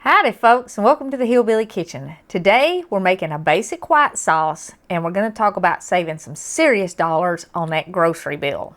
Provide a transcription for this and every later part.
Howdy folks, and welcome to the Hillbilly Kitchen. Today we're making a basic white sauce and we're going to talk about saving some serious dollars on that grocery bill.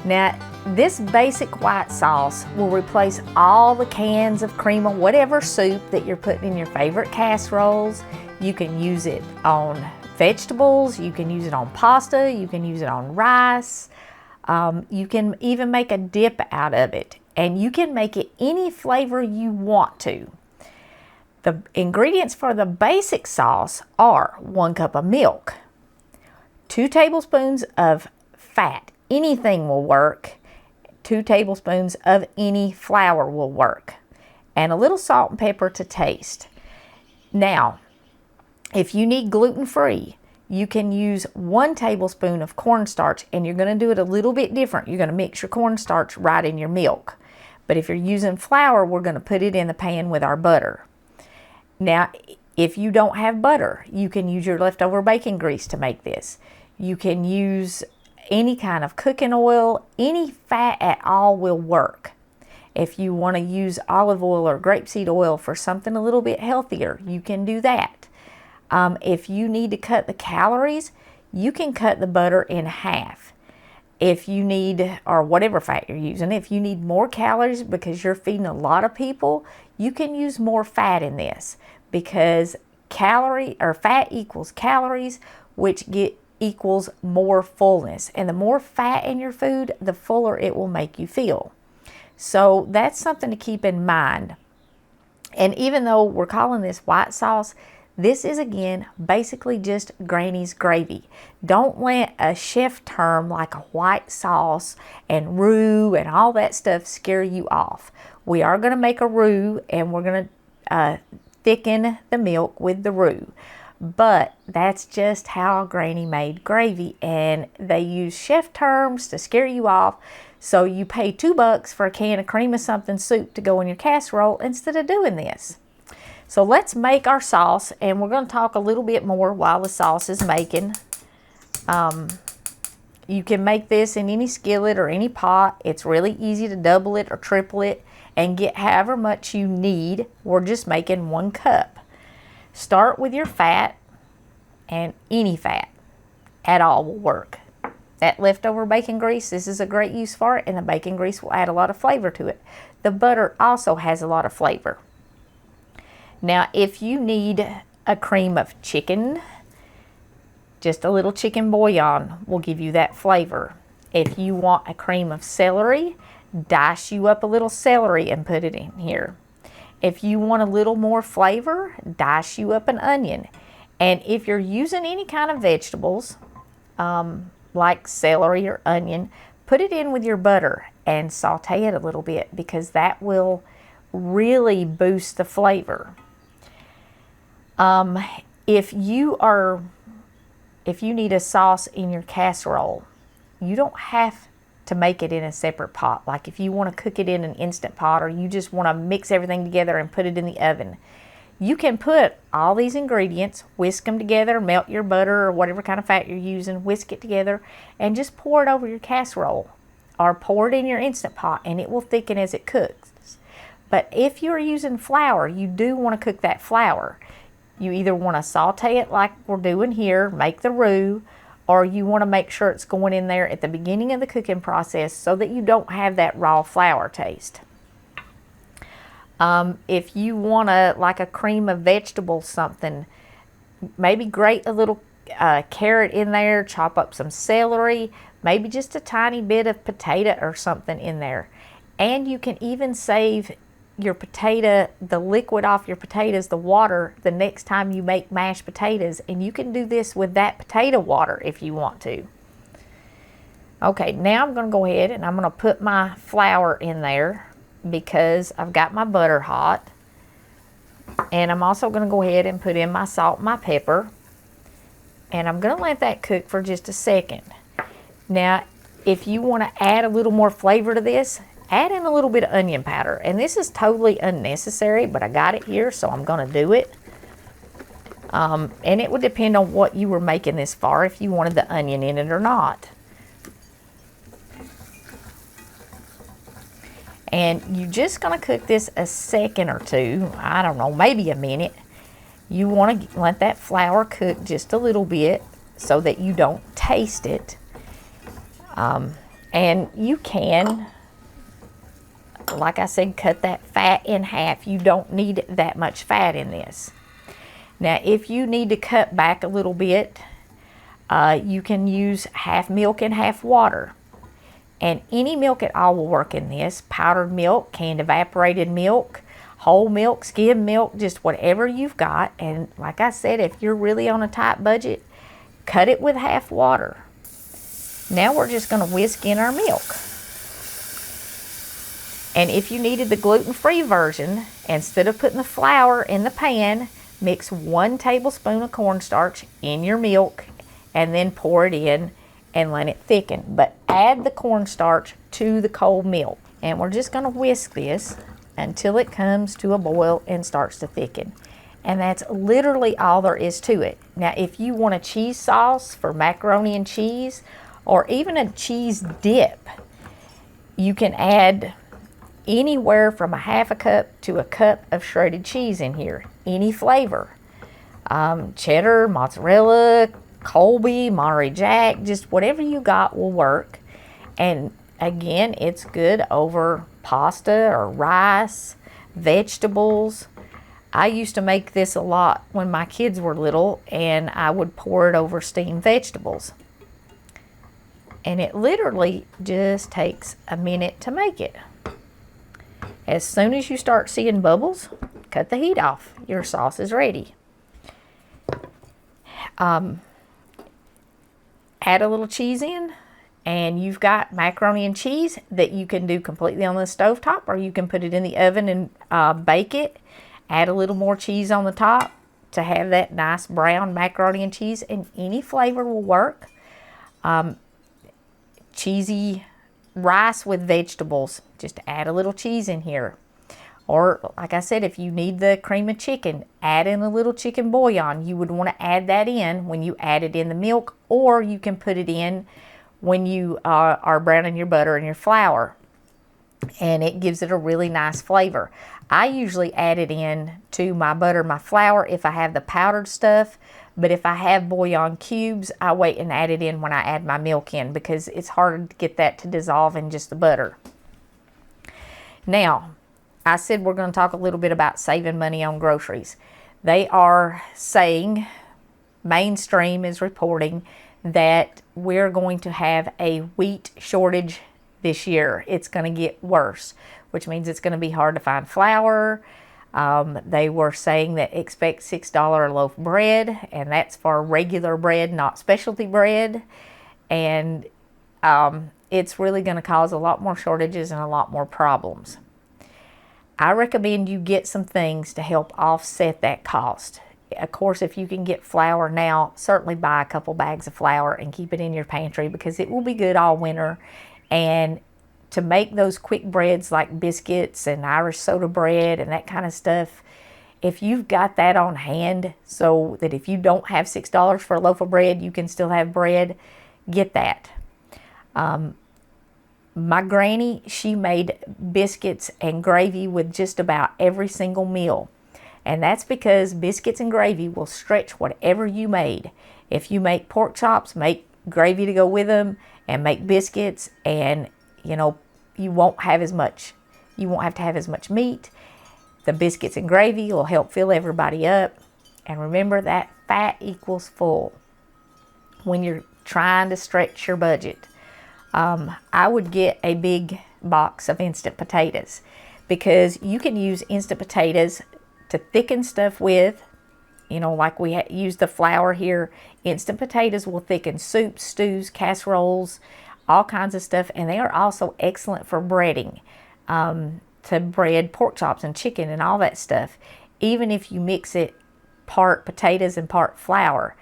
Now, this basic white sauce will replace all the cans of cream of whatever soup that you're putting in your favorite casseroles. You can use it on vegetables, you can use it on pasta, you can use it on rice. You can even make a dip out of it, and you can make it any flavor you want to. The ingredients for the basic sauce are 1 cup of milk, 2 tablespoons of fat. Anything will work. 2 tablespoons of any flour will work. And a little salt and pepper to taste. Now, if you need gluten-free, you can use 1 tablespoon of cornstarch, and you're going to do it a little bit different. You're going to mix your cornstarch right in your milk. But if you're using flour, we're going to put it in the pan with our butter. Now, if you don't have butter, you can use your leftover bacon grease to make this. You can use any kind of cooking oil, any fat at all will work. If you want to use olive oil or grapeseed oil for something a little bit healthier, you can do that. If you need to cut the calories, you can cut the butter in half. If you need, or whatever fat you're using, if you need more calories because you're feeding a lot of people, you can use more fat in this, because fat equals calories, which equals more fullness. And the more fat in your food, the fuller it will make you feel. So that's something to keep in mind. And even though we're calling this white sauce, this is again basically just Granny's gravy. Don't let a chef term like a white sauce and roux and all that stuff scare you off. We are going to make a roux, and we're going to thicken the milk with the roux. But that's just how Granny made gravy, and they use chef terms to scare you off. So you pay $2 for a can of cream of something soup to go in your casserole instead of doing this. So let's make our sauce, and we're going to talk a little bit more while the sauce is making. You can make this in any skillet or any pot. It's really easy to double it or triple it and get however much you need. We're just making 1 cup. Start with your fat, and any fat at all will work. That leftover bacon grease, this is a great use for it, and the bacon grease will add a lot of flavor to it. The butter also has a lot of flavor. Now, if you need a cream of chicken, just a little chicken bouillon will give you that flavor. If you want a cream of celery, dice you up a little celery and put it in here. If you want a little more flavor, dice you up an onion. And if you're using any kind of vegetables, like celery or onion, put it in with your butter and saute it a little bit, because that will really boost the flavor. If you need a sauce in your casserole, you don't have to make it in a separate pot. Like if you want to cook it in an Instant Pot, or you just want to mix everything together and put it in the oven, you can put all these ingredients, whisk them together, melt your butter or whatever kind of fat you're using, whisk it together, and just pour it over your casserole, or pour it in your Instant Pot, and it will thicken as it cooks. But if you're using flour, you do want to cook that flour. You either want to saute it like we're doing here, make the roux, or you want to make sure it's going in there at the beginning of the cooking process so that you don't have that raw flour taste. If you want like a cream of vegetables something, maybe grate a little carrot in there, chop up some celery, maybe just a tiny bit of potato or something in there. And you can even save your potato, the liquid off your potatoes, the water, the next time you make mashed potatoes, and you can do this with that potato water if you want to. Okay, now I'm going to go ahead and I'm going to put my flour in there, because I've got my butter hot, and I'm also going to go ahead and put in my salt and my pepper, and I'm going to let that cook for just a second. Now, if you want to add a little more flavor to this, add in a little bit of onion powder. And this is totally unnecessary, but I got it here, so I'm going to do it. And it would depend on what you were making this for, if you wanted the onion in it or not. And you're just going to cook this a second or two, I don't know, maybe a minute. You want to let that flour cook just a little bit so that you don't taste it. And you can, like I said, cut that fat in half. You don't need that much fat in this. Now, if you need to cut back a little bit, you can use half milk and half water. And any milk at all will work in this. Powdered milk, canned evaporated milk, whole milk, skim milk, just whatever you've got. And like I said, if you're really on a tight budget, cut it with half water. Now we're just going to whisk in our milk. And if you needed the gluten-free version, instead of putting the flour in the pan, mix 1 tablespoon of cornstarch in your milk and then pour it in and let it thicken. But add the cornstarch to the cold milk. And we're just going to whisk this until it comes to a boil and starts to thicken. And that's literally all there is to it. Now, if you want a cheese sauce for macaroni and cheese, or even a cheese dip, you can add anywhere from a half a cup to a cup of shredded cheese in here. Any flavor. Cheddar, mozzarella, Colby, Monterey Jack, just whatever you got will work. And again, it's good over pasta or rice, vegetables. I used to make this a lot when my kids were little, and I would pour it over steamed vegetables. And it literally just takes a minute to make it. As soon as you start seeing bubbles, cut the heat off. Your sauce is ready. Add a little cheese in, and you've got macaroni and cheese that you can do completely on the stovetop, or you can put it in the oven and bake it. Add a little more cheese on the top to have that nice brown macaroni and cheese, and any flavor will work. Cheesy rice with vegetables, just add a little cheese in here. Or like I said, if you need the cream of chicken, add in a little chicken bouillon. You would want to add that in when you add it in the milk, or you can put it in when you are browning your butter and your flour, and it gives it a really nice flavor. I usually add it in to my butter, my flour, if I have the powdered stuff. But if I have bouillon cubes, I wait and add it in when I add my milk in, because it's hard to get that to dissolve in just the butter. Now, I said we're going to talk a little bit about saving money on groceries. They are saying, mainstream is reporting, that we're going to have a wheat shortage this year. It's going to get worse, which means it's going to be hard to find flour. They were saying that expect $6 a loaf of bread, and that's for regular bread, not specialty bread. And it's really going to cause a lot more shortages and a lot more problems. I recommend you get some things to help offset that cost. Of course, if you can get flour now, certainly buy a couple bags of flour and keep it in your pantry, because it will be good all winter. And to make those quick breads like biscuits and Irish soda bread and that kind of stuff, if you've got that on hand, so that if you don't have $6 for a loaf of bread, you can still have bread, get that. My granny, she made biscuits and gravy with just about every single meal. And that's because biscuits and gravy will stretch whatever you made. If you make pork chops, make gravy to go with them, and make biscuits, and you know, you won't have to have as much meat. The biscuits and gravy will help fill everybody up. And remember that fat equals full when you're trying to stretch your budget. I would get a big box of instant potatoes, because you can use instant potatoes to thicken stuff with. You know, like we use the flour here. Instant potatoes will thicken soups, stews, casseroles, all kinds of stuff. And they are also excellent for breading, to bread pork chops and chicken and all that stuff. Even if you mix it part potatoes and part flour,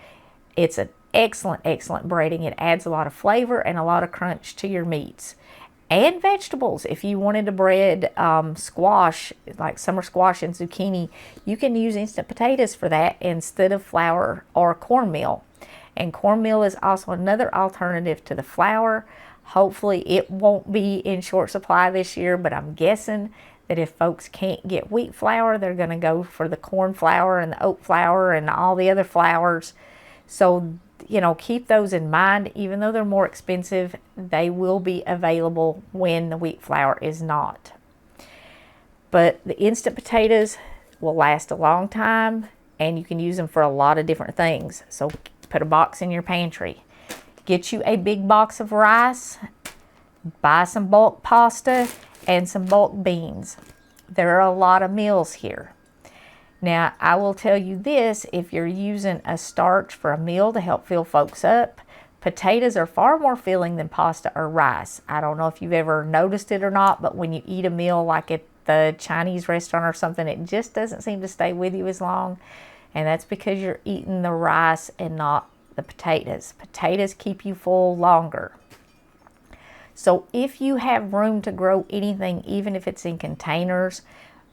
it's a excellent, excellent breading. It adds a lot of flavor and a lot of crunch to your meats. And vegetables. If you wanted to bread squash, like summer squash and zucchini, you can use instant potatoes for that instead of flour or cornmeal. And cornmeal is also another alternative to the flour. Hopefully it won't be in short supply this year, but I'm guessing that if folks can't get wheat flour, they're going to go for the corn flour and the oat flour and all the other flours. So, you know, keep those in mind. Even though they're more expensive, they will be available when the wheat flour is not. But the instant potatoes will last a long time, and you can use them for a lot of different things. So put a box in your pantry. Get you a big box of rice, buy some bulk pasta, and some bulk beans. There are a lot of meals here. Now, I will tell you this, if you're using a starch for a meal to help fill folks up, potatoes are far more filling than pasta or rice. I don't know if you've ever noticed it or not, but when you eat a meal like at the Chinese restaurant or something, it just doesn't seem to stay with you as long. And that's because you're eating the rice and not the potatoes. Potatoes keep you full longer. So if you have room to grow anything, even if it's in containers,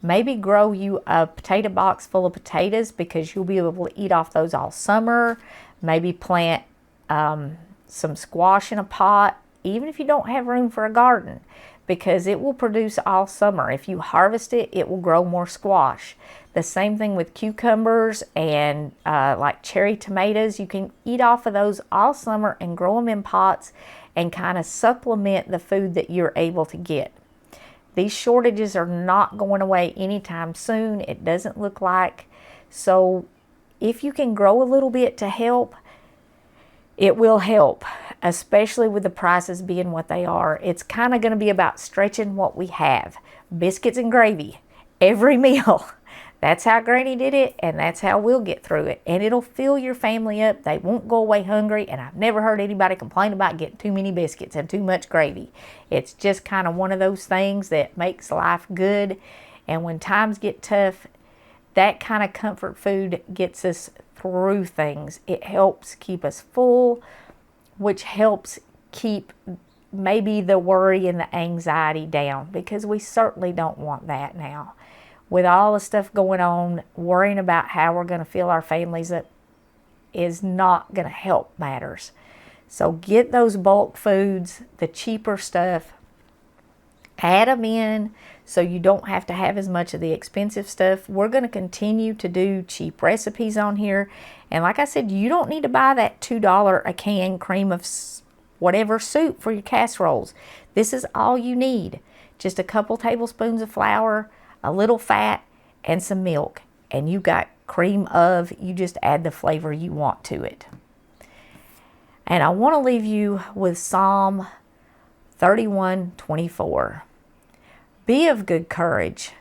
maybe grow you a potato box full of potatoes because you'll be able to eat off those all summer. Maybe plant some squash in a pot, even if you don't have room for a garden, because it will produce all summer. If you harvest it, it will grow more squash. The same thing with cucumbers and like cherry tomatoes. You can eat off of those all summer and grow them in pots and kind of supplement the food that you're able to get. These shortages are not going away anytime soon. It doesn't look like. So if you can grow a little bit to help, it will help, especially with the prices being what they are. It's kind of going to be about stretching what we have. Biscuits and gravy, every meal. That's how Granny did it, and that's how we'll get through it. And it'll fill your family up. They won't go away hungry, and I've never heard anybody complain about getting too many biscuits and too much gravy. It's just kind of one of those things that makes life good. And when times get tough, that kind of comfort food gets us through things. It helps keep us full, which helps keep maybe the worry and the anxiety down, because we certainly don't want that now. With all the stuff going on, worrying about how we're going to fill our families up is not going to help matters. So get those bulk foods, the cheaper stuff, add them in so you don't have to have as much of the expensive stuff. We're going to continue to do cheap recipes on here. And like I said, you don't need to buy that $2 a can cream of whatever soup for your casseroles. This is all you need. Just a couple tablespoons of flour, a little fat, and some milk. And you got cream of, you just add the flavor you want to it. And I want to leave you with Psalm 31:24. Be of good courage,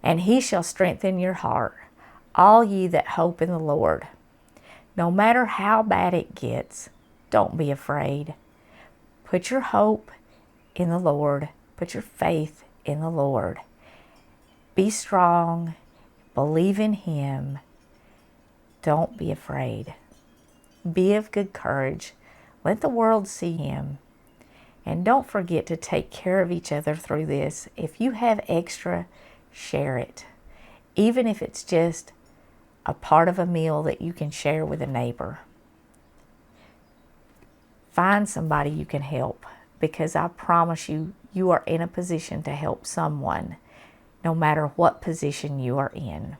and he shall strengthen your heart, all ye that hope in the Lord. No matter how bad it gets, don't be afraid. Put your hope in the Lord. Put your faith in the Lord. Be strong. Believe in him. Don't be afraid. Be of good courage. Let the world see him. And don't forget to take care of each other through this. If you have extra, share it. Even if it's just a part of a meal that you can share with a neighbor. Find somebody you can help, because I promise you, you are in a position to help someone, no matter what position you are in.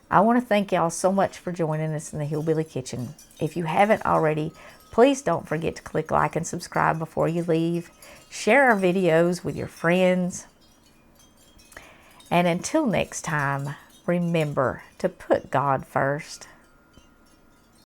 I want to thank y'all so much for joining us in the Hillbilly Kitchen. If you haven't already, please don't forget to click like and subscribe before you leave. Share our videos with your friends. And until next time, remember to put God first.